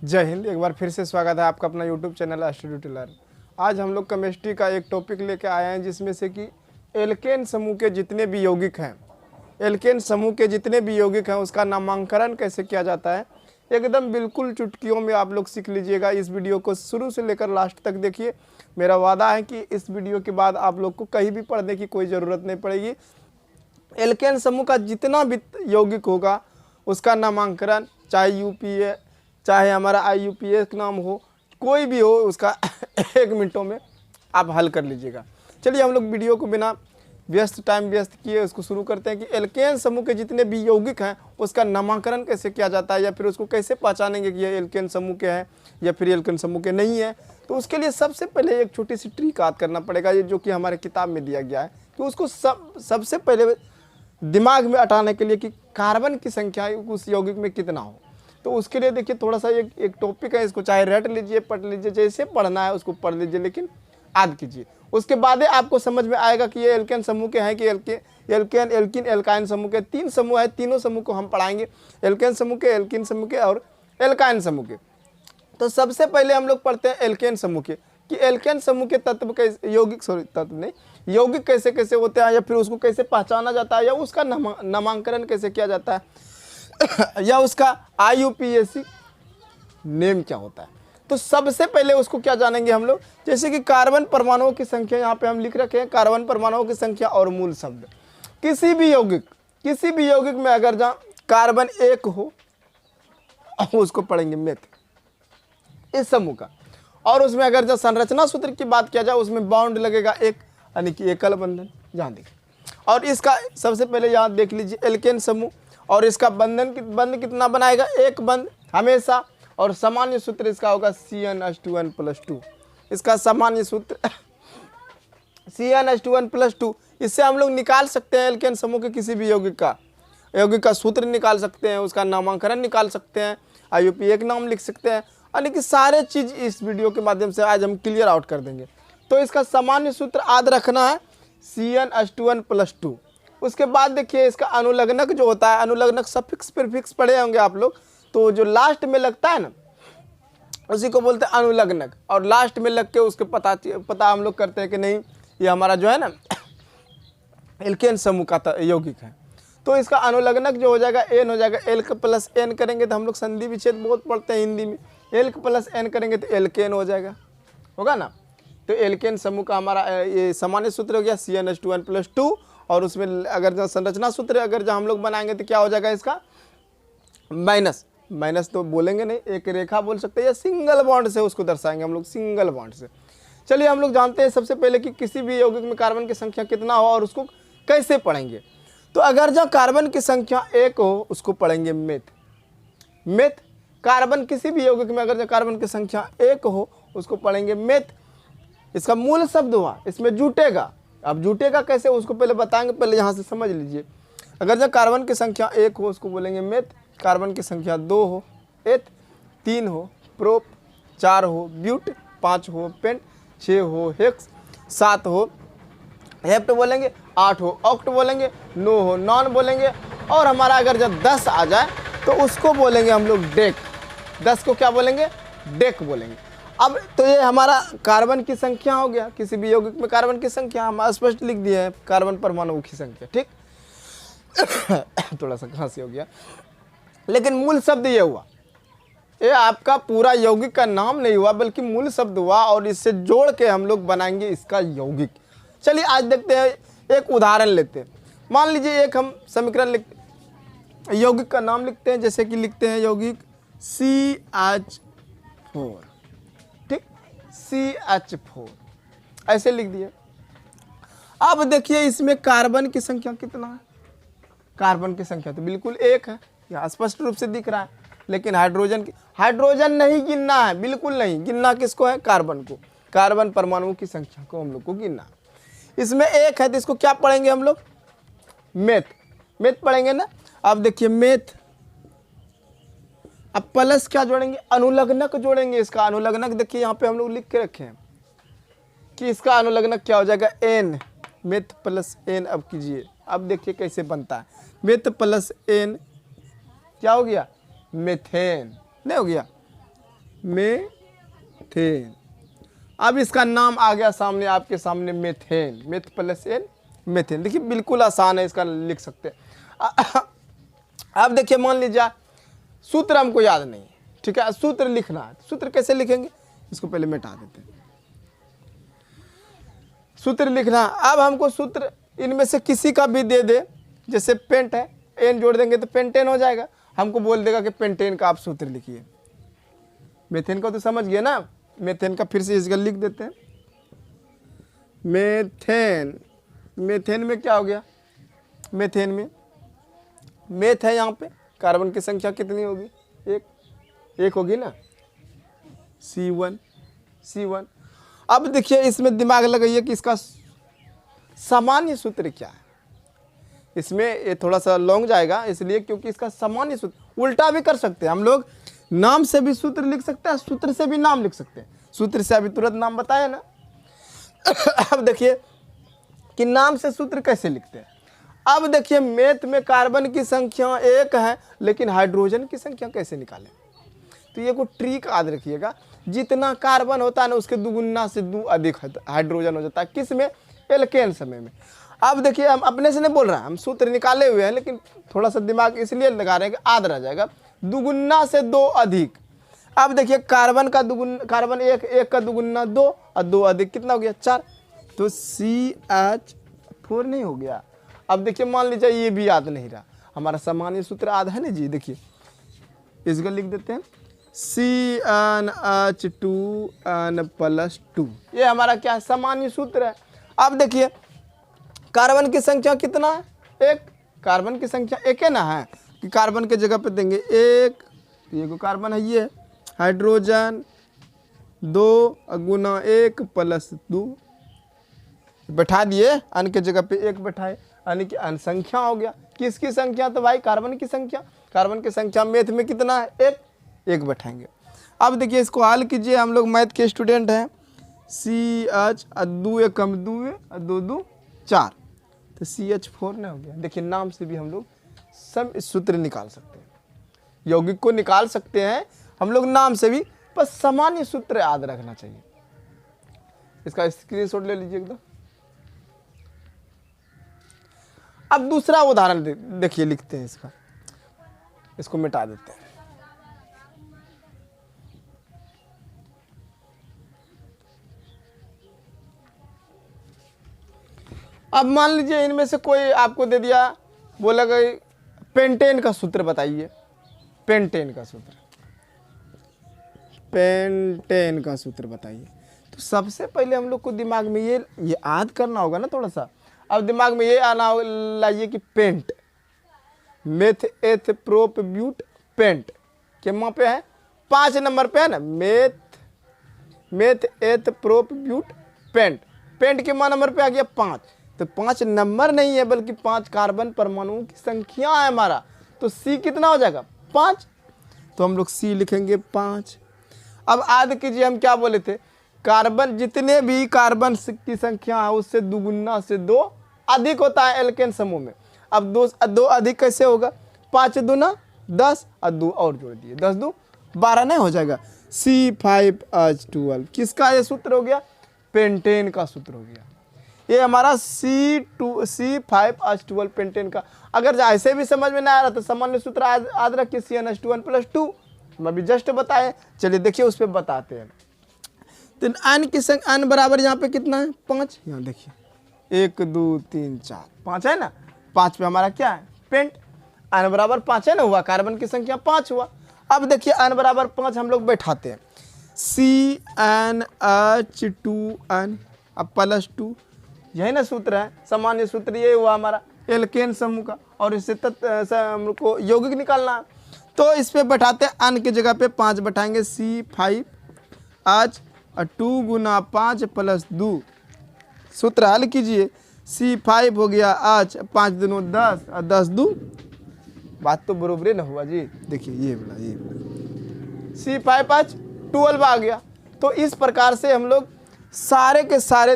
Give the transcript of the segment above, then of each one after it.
जय हिंद। एक बार फिर से स्वागत है आपका अपना YouTube channel study to learn. आज हम लोग केमिस्ट्री का एक टॉपिक लेके आए हैं जिसमें से कि एल्केन समूह के जितने भी यौगिक हैं, एल्केन समूह के जितने भी यौगिक हैं उसका नामांकन कैसे किया जाता है, एकदम बिल्कुल चुटकियों में आप लोग सीख लीजिएगा। इस वीडियो को शुरू से लेकर लास्ट तक देखिए। मेरा वादा है कि इस वीडियो के बाद आप लोग को कहीं भी पढ़ने की कोई ज़रूरत नहीं पड़ेगी। एल्केन समूह का जितना भी यौगिक होगा उसका नामांकन, चाहे यूपीए चाहे हमारा IUPAC नाम हो, कोई भी हो, उसका 1 मिनटों में आप हल कर लीजिएगा। चलिए हम लोग वीडियो को बिना टाइम व्यस्त किए उसको शुरू करते हैं कि एल्केन समूह के जितने भी यौगिक हैं उसका नामांकन कैसे किया जाता है, या फिर उसको कैसे पहचानेंगे कि ये एल्केन समूह के हैं या फिर एल्केन समूह के नहीं है। तो उसके लिए सबसे पहले एक छोटी सी ट्रिक याद करना पड़ेगा, ये जो कि हमारे किताब में दिया गया है, कि उसको सबसे पहले दिमाग में अटाने के लिए कि कार्बन की संख्या उस यौगिक में कितना हो। तो उसके लिए देखिए थोड़ा सा एक टॉपिक है, इसको चाहे रट लीजिए, पढ़ लीजिए, जैसे पढ़ना है उसको पढ़ लीजिए, लेकिन याद कीजिए। उसके बाद आपको समझ में आएगा कि ये एल्केन समूह के हैं कि एल्केन, एल्किन, एल्काइन समूह के। 3 समूह है, तीनों समूह को हम पढ़ाएंगे, एल्केन समूह के, एल्किन समूह के और एल्काइन समूह के। तो सबसे पहले हम लोग पढ़ते हैं एल्केन समूह के, कि एल्केन समूह के तत्व कैसे, यौगिक कैसे कैसे होते हैं, या फिर उसको कैसे पहचाना जाता है, या उसका नामांकन कैसे किया जाता है या उसका IUPAC नेम क्या होता है। तो सबसे पहले उसको क्या जानेंगे हम लोग, जैसे कि कार्बन परमाणुओं की संख्या यहाँ पे हम लिख रखे हैं, कार्बन परमाणुओं की संख्या और मूल शब्द। किसी भी यौगिक में अगर जहाँ कार्बन 1 हो उसको पढ़ेंगे मेथ, इस समूह का। और उसमें अगर जब संरचना सूत्र की बात किया जाए उसमें बॉन्ड लगेगा 1, यानी कि एकल बंधन, यहाँ देखिए। और इसका सबसे पहले यहाँ देख लीजिए एल्केन समूह, और इसका बंध कितना बनाएगा, 1 बंध हमेशा। और सामान्य सूत्र इसका होगा CnH2n+2। इसका सामान्य सूत्र CnH2n+2। इससे हम लोग निकाल सकते हैं एल्केन समूह के किसी भी यौगिक का सूत्र निकाल सकते हैं, उसका नामांकन निकाल सकते हैं, IUPAC नाम लिख सकते हैं, यानी कि सारे चीज़ इस वीडियो के माध्यम से आज हम क्लियर आउट कर देंगे। तो इसका सामान्य सूत्र याद रखना है CnH2n+2। उसके बाद देखिए इसका अनुलग्नक जो होता है, अनुलग्नक सफिक्स प्रीफिक्स पढ़े होंगे आप लोग, तो जो लास्ट में लगता है ना उसी को बोलते हैं अनुलग्नक। और लास्ट में लग के उसके पता हम लोग करते हैं कि नहीं ये हमारा जो है ना एल्केन समूह का यौगिक है। तो इसका अनुलग्नक जो हो जाएगा एन हो जाएगा, एल्क प्लस एन करेंगे तो हम लोग संधि विच्छेद बहुत पढ़ते हैं हिंदी में, एल्क प्लस एन करेंगे तो एल्केन हो जाएगा, होगा ना। तो एल्केन समूह का हमारा ये सामान्य सूत्र हो गया CnH2n+2। और उसमें अगर जो संरचना सूत्र अगर जो हम लोग बनाएंगे तो क्या हो जाएगा इसका माइनस तो बोलेंगे नहीं, एक रेखा बोल सकते हैं, या सिंगल बॉन्ड से उसको दर्शाएंगे हम लोग, सिंगल बॉन्ड से। चलिए हम लोग जानते हैं सबसे पहले कि किसी भी यौगिक में कार्बन की संख्या कितना हो और उसको कैसे पढ़ेंगे। तो अगर जहाँ कार्बन की संख्या 1 हो उसको पढ़ेंगे मेथ। कार्बन किसी भी यौगिक में अगर जहाँ कार्बन की संख्या 1 हो उसको पढ़ेंगे मेथ। इसका मूल शब्द हुआ, इसमें जुटेगा। अब जुटेगा कैसे उसको पहले बताएंगे, पहले यहाँ से समझ लीजिए। अगर जब कार्बन की संख्या 1 हो उसको बोलेंगे मेथ, कार्बन की संख्या 2 हो एथ, 3 हो प्रोप, 4 हो ब्यूट, 5 हो पेंट, 6 हो हेक्स, 7 हो हेप्ट बोलेंगे, 8 हो ऑक्ट बोलेंगे, 9 हो नॉन बोलेंगे। और हमारा अगर जब 10 आ जाए तो उसको बोलेंगे हम लोग डेक। 10 को क्या बोलेंगे, डेक बोलेंगे। अब तो ये हमारा कार्बन की संख्या हो गया, किसी भी यौगिक में कार्बन की संख्या हम स्पष्ट लिख दिए हैं, कार्बन परमाणुओं की संख्या, ठीक। थोड़ा सा खांसी हो गया, लेकिन मूल शब्द ये हुआ, ये आपका पूरा यौगिक का नाम नहीं हुआ बल्कि मूल शब्द हुआ, और इससे जोड़ के हम लोग बनाएंगे इसका यौगिक। चलिए आज देखते हैं, एक उदाहरण लेते हैं। मान लीजिए एक हम समीकरण लिखते, यौगिक का नाम लिखते हैं, जैसे कि लिखते हैं यौगिक CH4, ठीक, CH4 ऐसे लिख दिए। अब देखिए इसमें कार्बन की संख्या कितना है, कार्बन की संख्या तो बिल्कुल 1 है, यहाँ स्पष्ट रूप से दिख रहा है। लेकिन हाइड्रोजन नहीं गिनना है, बिल्कुल नहीं गिनना। किसको है, कार्बन को, कार्बन परमाणुओं की संख्या को हम लोग को गिनना है। इसमें 1 है तो इसको क्या पढ़ेंगे हम लोग, मेथ पढ़ेंगे ना। अब देखिए मेथ, अब प्लस क्या जोड़ेंगे, अनुलग्नक जोड़ेंगे। इसका अनुलग्नक देखिए यहाँ पे हम लोग लिख के रखे हैं कि इसका अनुलग्नक क्या हो जाएगा, एन, मेथ प्लस एन। अब कीजिए, अब देखिए कैसे बनता है, मेथ प्लस एन क्या हो गया, मेथेन, नहीं हो गया। मेथेन। अब इसका नाम आ गया सामने, आपके सामने methane, meth plus ane, methane. देखिए बिल्कुल आसान है, इसका लिख सकते हैं। अब देखिए मान लीजिए सूत्र हमको याद नहीं है, ठीक है, सूत्र लिखना है। सूत्र कैसे लिखेंगे, इसको पहले मिटा देते हैं। सूत्र लिखना, अब हमको सूत्र इनमें से किसी का भी दे दे, जैसे पेंट है, एन जोड़ देंगे तो पेंटेन हो जाएगा। हमको बोल देगा कि पेंटेन का आप सूत्र लिखिए। मेथेन का तो समझ गए ना, मेथेन का फिर से इसका लिख देते हैं। मेथेन, मेथेन में क्या हो गया, मेथेन में मेथ है, यहाँ पे कार्बन की संख्या कितनी होगी, एक होगी ना, C1। अब देखिए इसमें दिमाग लगाइए कि इसका सामान्य सूत्र क्या है। इसमें ये थोड़ा सा लॉन्ग जाएगा इसलिए क्योंकि इसका सामान्य सूत्र उल्टा भी कर सकते हैं हम लोग, नाम से भी सूत्र लिख सकते हैं, सूत्र से भी नाम लिख सकते हैं। सूत्र से अभी तुरंत नाम बताया ना। अब देखिए कि नाम से सूत्र कैसे लिखते हैं। अब देखिए मेथ में कार्बन की संख्या 1 है, लेकिन हाइड्रोजन की संख्या कैसे निकालें। तो ये को ट्रिक याद रखिएगा, जितना कार्बन होता है ना उसके दुगुना से 2 अधिक हाइड्रोजन हो जाता है। किस में, एल्केन समय में। अब देखिए हम अपने से नहीं बोल रहे हैं, हम सूत्र निकाले हुए हैं, लेकिन थोड़ा सा दिमाग इसलिए लगा रहे हैं कि याद रह जाएगा। दुगुना से 2 अधिक। अब देखिए कार्बन का दुगुना, कार्बन 1 का दुगुना 2 और 2 अधिक कितना हो गया, 4। तो CH4 नहीं हो गया। अब देखिए मान लीजिए ये भी याद नहीं रहा, हमारा सामान्य सूत्र याद है ना जी। देखिए इसको लिख देते हैं CnH2n+2, ये हमारा क्या है, सामान्य सूत्र है। अब देखिए कार्बन की संख्या कितना है, 1। कार्बन की संख्या 1 है ना, है कि कार्बन के जगह पे देंगे 1, ये को कार्बन है, ये हाइड्रोजन 2 गुना 1 + 2 बैठा दिए, अन के जगह पे 1 बैठाए, यानी कि अन संख्या हो गया। किसकी संख्या, तो भाई कार्बन की संख्या। कार्बन की संख्या मेथ में कितना है, 1 बैठाएंगे। अब देखिए इसको हल कीजिए, हम लोग मैथ के स्टूडेंट हैं। CH 2 1 कम 2 2 2 4, तो CH4 नहीं हो गया। देखिए नाम से भी हम लोग सब सूत्र निकाल सकते हैं, यौगिक को निकाल सकते हैं हम लोग नाम से भी, बस सामान्य सूत्र याद रखना चाहिए। इसका स्क्रीनशॉट ले लीजिए एकदम। अब दूसरा उदाहरण देखिए, लिखते हैं इसका, इसको मिटा देते हैं। अब मान लीजिए इनमें से कोई आपको दे दिया, बोला कि पेंटेन का सूत्र बताइए। पेंटेन का सूत्र, पेंटेन का सूत्र बताइए। तो सबसे पहले हम लोग को दिमाग में ये याद करना होगा ना थोड़ा सा। अब दिमाग में ये आना लाइए कि pent, meth eth prop but pent के वहाँ पे है 5 नंबर पे है ना, meth eth prop but paint. Paint के मान नंबर पे आ गया 5, तो 5 नंबर नहीं है बल्कि 5 कार्बन परमाणुओं की संख्या है हमारा। तो C कितना हो जाएगा, 5। तो हम लोग C लिखेंगे 5। अब याद कीजिए हम क्या बोले थे, कार्बन जितने भी कार्बन की संख्या है उससे दुगुना से 2 अधिक होता है एल्केन समूह में। अब 2 अधिक कैसे होगा, 5 दूना 10 और 2 और जोड़ दिए, 10 2 12 नहीं हो जाएगा। C5H12 किसका ये सूत्र हो गया, पेंटेन का सूत्र हो गया। ये हमारा C5H12 पेंटेन का। अगर ऐसे भी समझ में ना आ रहा तो सामान्य सूत्र याद रखिए CnH2n+2, हम अभी जस्ट बताए। चलिए देखिए उस पर बताते हैं। तो n की संख्या, n बराबर यहाँ पे कितना है, 5। यहाँ देखिए 1 2 3 4 5 है ना, 5 पे हमारा क्या है, पेंट। n बराबर 5 है ना, हुआ कार्बन की संख्या 5 हुआ। अब देखिए n बराबर 5 हम लोग बैठाते हैं, CnH2n अब +2, यही ना सूत्र है, सामान्य सूत्र ये हुआ हमारा एल्केन समूह का। और इससे हम लोग को यौगिक निकालना है, तो इस पे बैठाते हैं, n की जगह पे 5 बैठाएंगे, C5H 2 गुना 5 + 2, सूत्र हल कीजिए। C5 हो गया H, 5 दूनो 10 और 10 2, बात तो बरोबर ना हुआ जी। देखिए ये बोला C5H 12 आ गया। तो इस प्रकार से हम लोग सारे के सारे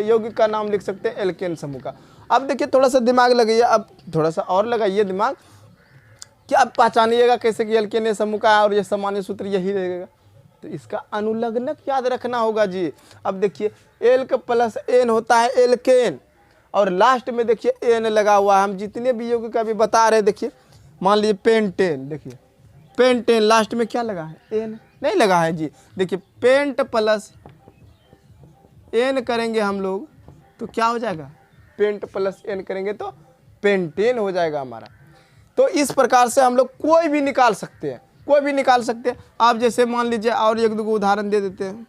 यौगिक का नाम लिख सकते हैं एल्केन समूह का। अब देखिए थोड़ा सा दिमाग लगाइए, अब थोड़ा सा और लगाइए दिमाग कि अब पहचानिएगा कैसे कि एल्केन समूह का है और ये सामान्य सूत्र यही रहेगा। तो इसका अनुलग्नक याद रखना होगा जी। अब देखिए एल्क प्लस एन होता है एल्केन, और लास्ट में देखिए एन लगा हुआ है। हम जितने भी यौगिक अभी बता रहे हैं, देखिए मान लीजिए पेंटेन, देखिए पेंटेन लास्ट में क्या लगा है, एन नहीं लगा है जी। देखिए पेंट प्लस एन करेंगे हम लोग तो क्या हो जाएगा, पेंट प्लस एन करेंगे तो पेंटेन हो जाएगा हमारा। तो इस प्रकार से हम लोग कोई भी निकाल सकते हैं, कोई भी निकाल सकते हैं। आप जैसे मान लीजिए और एक दो उदाहरण दे देते हैं।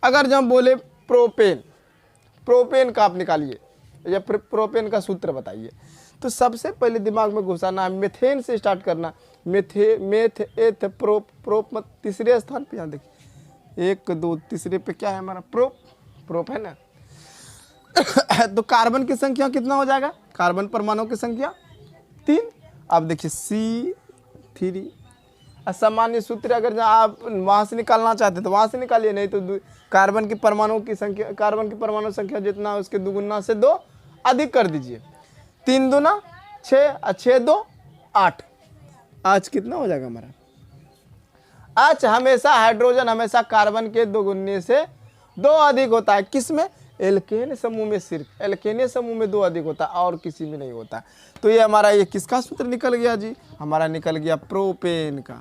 अगर जब हम बोले प्रोपेन, प्रोपेन का आप निकालिए या प्रोपेन का सूत्र बताइए, तो सबसे पहले दिमाग में घुसाना है, मेथेन से स्टार्ट करना। मेथ एथ प्रोप, प्रोप मत तीसरे स्थान पे, यहाँ देखिए 1 2 तीसरे पे क्या है हमारा, प्रोप, प्रोप है ना। तो कार्बन की संख्या कितना हो जाएगा, कार्बन परमाणु की संख्या 3। अब देखिए C3, असामान्य सूत्र अगर आप वहाँ से निकालना चाहते तो वहाँ से निकालिए, नहीं तो कार्बन की परमाणु की संख्या, कार्बन की परमाणु संख्या जितना उसके दुगुना से 2 अधिक कर दीजिए। 3 दूना 6, 6 2 8। आज कितना हो जाएगा हमारा, आज हमेशा हाइड्रोजन हमेशा कार्बन के दोगुने से 2 अधिक होता है। किसमें, एल्केन समूह में, सिर्फ एल्केन समूह में 2 अधिक होता है और किसी में नहीं होता। तो ये हमारा ये किसका सूत्र निकल गया जी, हमारा निकल गया प्रोपेन का,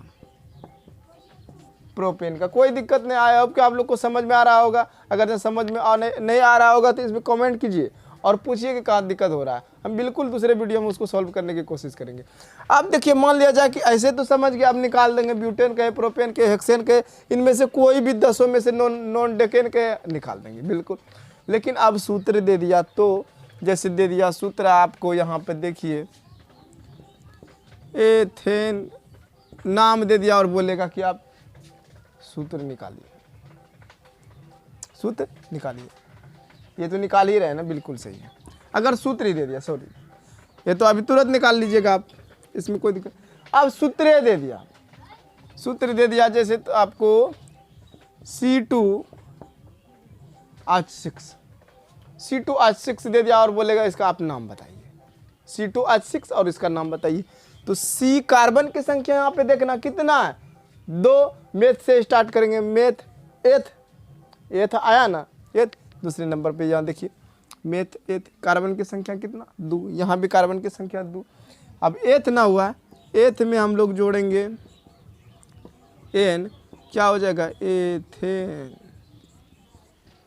प्रोपेन का। कोई दिक्कत नहीं आया, अब क्या आप लोग को समझ में आ रहा होगा। अगर समझ में नहीं आ रहा होगा तो इसमें कमेंट कीजिए और पूछिए कि कहाँ दिक्कत हो रहा है, हम बिल्कुल दूसरे वीडियो में उसको सॉल्व करने की कोशिश करेंगे। अब देखिए मान लिया जाए कि ऐसे तो समझ गए, अब निकाल देंगे ब्यूटेन के, प्रोपेन के, हेक्सेन के, इनमें से कोई भी 10 में से नॉन डेकेन के निकाल देंगे बिल्कुल। लेकिन अब सूत्र दे दिया, तो जैसे दे दिया सूत्र आपको यहाँ पे देखिए एथेन नाम दे दिया और बोलेगा कि आप सूत्र निकालिए, सूत्र निकालिए। ये तो निकाल ही रहे ना, बिल्कुल सही है। अगर सूत्र ही दे दिया, सॉरी ये तो अभी तुरंत निकाल लीजिएगा आप, इसमें कोई दिक्कत। अब सूत्र दे दिया, सूत्र दे दिया जैसे तो आपको C2H6, C2H6 दे दिया और बोलेगा इसका आप नाम बताइए, C2H6 और इसका नाम बताइए। तो C कार्बन की संख्या यहाँ पे देखना कितना है, 2। मेथ से स्टार्ट करेंगे, मेथ एथ, एथ आया ना, एथ दूसरे नंबर पे यहाँ देखिए मेथ एथ, कार्बन की संख्या कितना, 2। यहाँ भी कार्बन की संख्या 2। अब एथ ना हुआ, एथ में हम लोग जोड़ेंगे एन, क्या हो जाएगा, एथेन।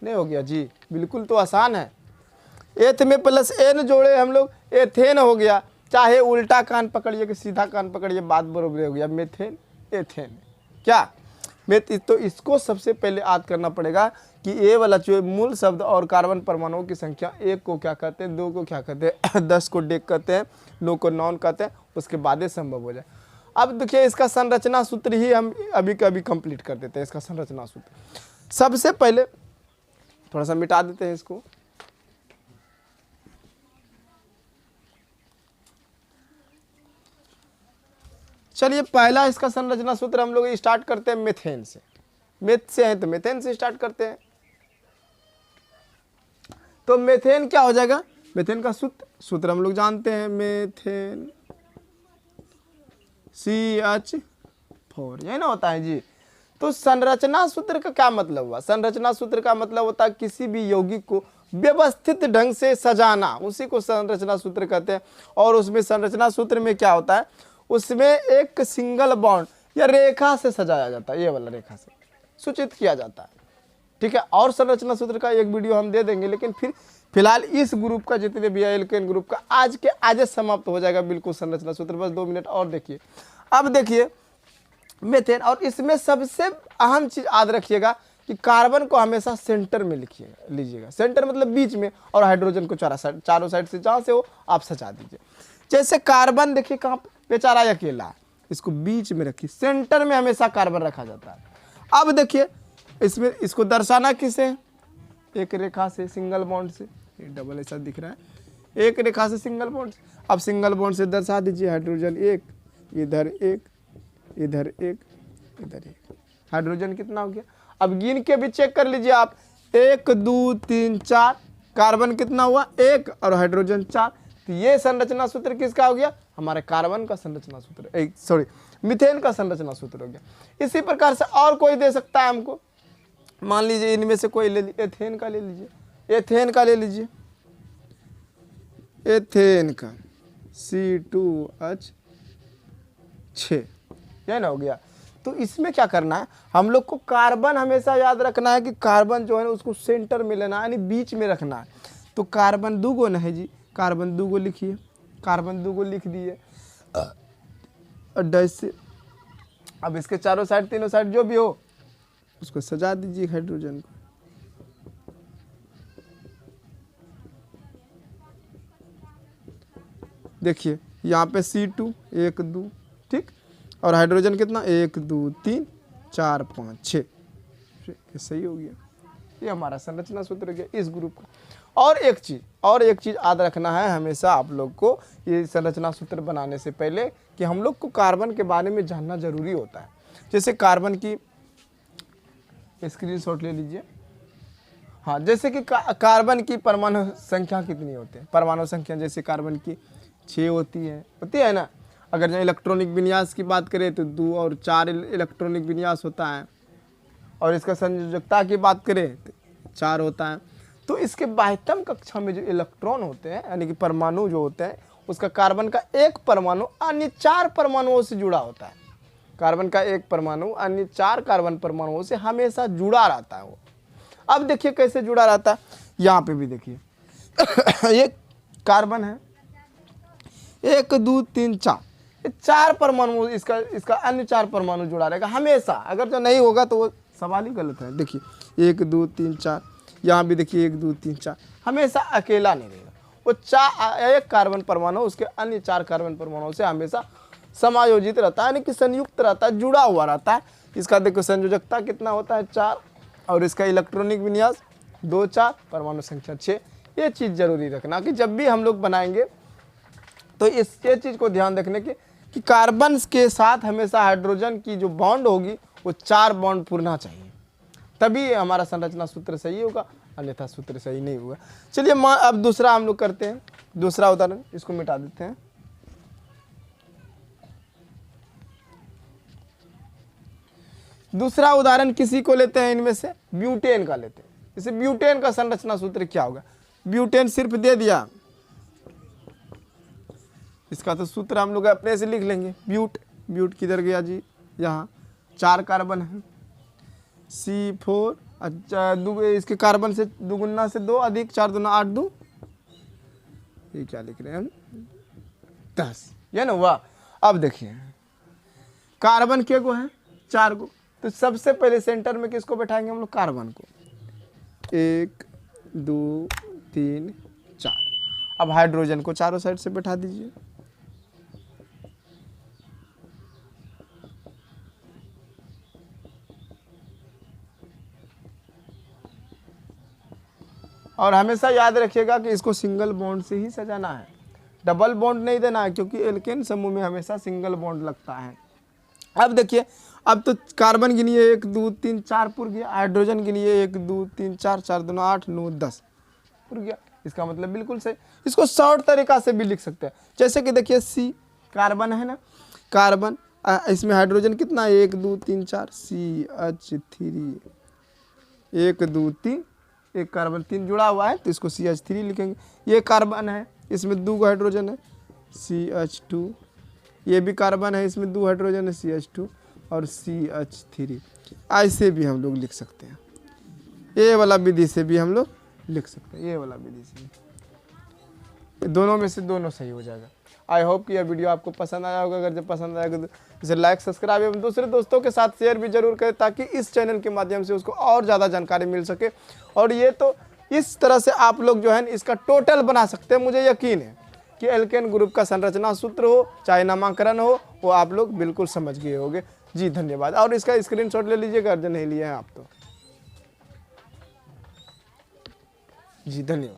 नहीं हो गया जी, बिल्कुल तो आसान है। एथ में प्लस एन जोड़े हम लोग, एथेन हो गया। चाहे उल्टा कान पकड़िए कि सीधा कान पकड़िए, बात बरोबर हो गया, मेथेन एथेन। क्या तो इसको सबसे पहले याद करना पड़ेगा कि ये वाला जो मूल शब्द और कार्बन परमाणुओं की संख्या, 1 को क्या कहते हैं, 2 को क्या कहते हैं, 10 को डेक कहते हैं, 9 को नॉन कहते हैं, उसके बाद ही संभव हो जाए। अब देखिए इसका संरचना सूत्र ही हम अभी कभी कंप्लीट कर देते हैं। इसका संरचना सूत्र सबसे पहले थोड़ा सा मिटा देते हैं इसको। चलिए पहला इसका संरचना सूत्र हम लोग स्टार्ट करते हैं मेथेन से। मेथ से है तो मेथेन से स्टार्ट करते हैं। तो मेथेन क्या हो जाएगा, मेथेन का सूत्र हम लोग जानते हैं, मेथेन CH4, यही ना होता है जी। तो संरचना सूत्र का क्या मतलब हुआ, संरचना सूत्र का मतलब होता है किसी भी यौगिक को व्यवस्थित ढंग से सजाना, उसी को संरचना सूत्र कहते हैं। और उसमें संरचना सूत्र में क्या होता है, उसमें एक सिंगल बॉन्ड या रेखा से सजाया जाता है, ये वाला रेखा से सूचित किया जाता है, ठीक है। और संरचना सूत्र का एक वीडियो हम दे देंगे, लेकिन फिलहाल इस ग्रुप का जितने भी एल्केन ग्रुप का आज के आज समाप्त हो जाएगा बिल्कुल संरचना सूत्र। बस 2 मिनट और देखिए। अब देखिए मेथेन, और इसमें सबसे अहम चीज याद रखिएगा कि कार्बन को हमेशा सेंटर में लीजिएगा, सेंटर मतलब बीच में, और हाइड्रोजन को चारों साइड से जहाँ से हो आप सजा दीजिए। जैसे कार्बन देखिए कहाँ बेचारा अकेला है, इसको बीच में रखिए, सेंटर में हमेशा कार्बन रखा जाता है। अब देखिए इसमें इसको दर्शाना किसे, एक रेखा से, सिंगल बॉन्ड से, ये डबल ऐसा दिख रहा है, एक रेखा से सिंगल बॉन्ड से। अब सिंगल बॉन्ड से दर्शा दीजिए, हाइड्रोजन 1, इधर 1, इधर 1, इधर 1, हाइड्रोजन कितना हो गया। अब गिन के भी चेक कर लीजिए आप, 1 2 3 4, कार्बन कितना हुआ 1 और हाइड्रोजन 4। तो ये संरचना सूत्र किसका हो गया, हमारे कार्बन का संरचना सूत्र, सॉरी मीथेन का संरचना सूत्र हो गया। इसी प्रकार से और कोई दे सकता है हमको, मान लीजिए इनमें से कोई ले लीजिए, एथेन का ले लीजिए, एथेन का ले लीजिए, एथेन का C2H6, यह ना हो गया। तो इसमें क्या करना है, हम लोग को कार्बन हमेशा याद रखना है कि कार्बन जो है ना उसको सेंटर में लेना है, यानी बीच में रखना है। तो कार्बन 2 गो ना है जी, कार्बन 2 गो लिखिए, कार्बन 2 गो लिख दिए और डैश से। अब इसके चारों साइड तीनों साइड जो भी हो उसको सजा दीजिए हाइड्रोजन को। देखिए यहाँ पे C2 1 2, ठीक, और हाइड्रोजन कितना 1 2 3 4 5 6, सही हो गया। ये हमारा संरचना सूत्र हो गया इस ग्रुप का। और एक चीज़ याद रखना है हमेशा आप लोग को, ये संरचना सूत्र बनाने से पहले, कि हम लोग को कार्बन के बारे में जानना जरूरी होता है। जैसे कार्बन की स्क्रीनशॉट ले लीजिए। हाँ, जैसे कि कार्बन की परमाणु संख्या कितनी होती है, परमाणु संख्या जैसे कार्बन की 6 होती है ना। अगर जो इलेक्ट्रॉनिक विन्यास की बात करें तो 2 और 4 इलेक्ट्रॉनिक विन्यास होता है, और इसका संयोजकता की बात करें तो 4 होता है। तो इसके बाह्यतम कक्षा में जो इलेक्ट्रॉन होते हैं, यानी कि परमाणु जो होते हैं, उसका कार्बन का एक परमाणु अन्य 4 परमाणुओं से जुड़ा होता है। कार्बन का एक परमाणु अन्य 4 कार्बन परमाणुओं से हमेशा जुड़ा रहता है वो। अब देखिए कैसे जुड़ा रहता है, यहाँ पे भी देखिए ये कार्बन है 1 2 3 4, 4 परमाणु, इसका अन्य 4 परमाणु जुड़ा रहेगा हमेशा। अगर जो नहीं होगा तो वो सवाल ही गलत है। देखिए 1 2 3 4, यहाँ भी देखिए 1 2 3 4, हमेशा अकेला नहीं रहेगा वो। एक कार्बन परमाणु उसके अन्य 4 कार्बन परमाणुओं से हमेशा समायोजित रहता है, यानी कि संयुक्त रहता है, जुड़ा हुआ रहता है। इसका देखो संयोजकता कितना होता है 4, और इसका इलेक्ट्रॉनिक विन्यास 2 4, परमाणु संख्या 6। ये चीज़ जरूरी रखना कि जब भी हम लोग बनाएंगे तो ये चीज़ को ध्यान रखने की कि कार्बन के साथ हमेशा हाइड्रोजन की जो बॉन्ड होगी वो 4 बॉन्ड पूरना चाहिए, तभी हमारा संरचना सूत्र सही होगा, अन्यथा सूत्र सही नहीं होगा। चलिए अब दूसरा हम लोग करते हैं, दूसरा उदाहरण, इसको मिटा देते हैं। दूसरा उदाहरण किसी को लेते हैं, इनमें से ब्यूटेन का लेते हैं। इसे ब्यूटेन का संरचना सूत्र क्या होगा, ब्यूटेन सिर्फ दे दिया, इसका तो सूत्र हम लोग अपने से लिख लेंगे। ब्यूट किधर गया जी, यहाँ 4 कार्बन है, C4, अच्छा इसके कार्बन से 2 गुना से 2 अधिक 4 दूना 8 2, ये क्या लिख रहे हैं हम 10, ये ना हुआ। अब देखिए कार्बन के गो है 4 गो, तो सबसे पहले सेंटर में किसको बैठाएंगे हम लोग, कार्बन को, 1 2 3 4। अब हाइड्रोजन को चारों साइड से बैठा दीजिए। और हमेशा याद रखिएगा कि इसको सिंगल बॉन्ड से ही सजाना है, डबल बॉन्ड नहीं देना है, क्योंकि एल्केन समूह में हमेशा सिंगल बॉन्ड लगता है। अब देखिए, अब तो कार्बन गिनिए 1 2 3 4 पुर गया, हाइड्रोजन गिनिए 1 2 3 4, 4 दूना 8 9 10 पुर गया। इसका मतलब बिल्कुल सही। इसको शॉर्ट तरीका से भी लिख सकते हैं, जैसे कि देखिए C कार्बन है ना, कार्बन इसमें हाइड्रोजन कितना है 1 2 3 4, CH3 1 2 3, एक कार्बन 3 जुड़ा हुआ है तो इसको CH3 लिखेंगे। ये कार्बन है, इसमें 2 हाइड्रोजन है CH2, ये भी कार्बन है, इसमें 2 हाइड्रोजन है CH2 और CH3। ऐसे भी हम लोग लिख सकते हैं, ये वाला विधि से भी हम लोग लिख सकते हैं, ये वाला विधि से, दोनों में से दोनों सही हो जाएगा। आई होप कि यह वीडियो आपको पसंद आया होगा। अगर जब पसंद आएगा तो इसे लाइक सब्सक्राइब एवं दूसरे दोस्तों के साथ शेयर भी जरूर करें, ताकि इस चैनल के माध्यम से उसको और ज़्यादा जानकारी मिल सके। और ये तो इस तरह से आप लोग जो है इसका टोटल बना सकते हैं। मुझे यकीन है कि एल्केन ग्रुप का संरचना सूत्र हो चाहे नामकरण हो, वो आप लोग बिल्कुल समझ गए होंगे। जी धन्यवाद। और इसका स्क्रीनशॉट ले लीजिएगा अगर नहीं लिए हैं आप तो। जी धन्यवाद।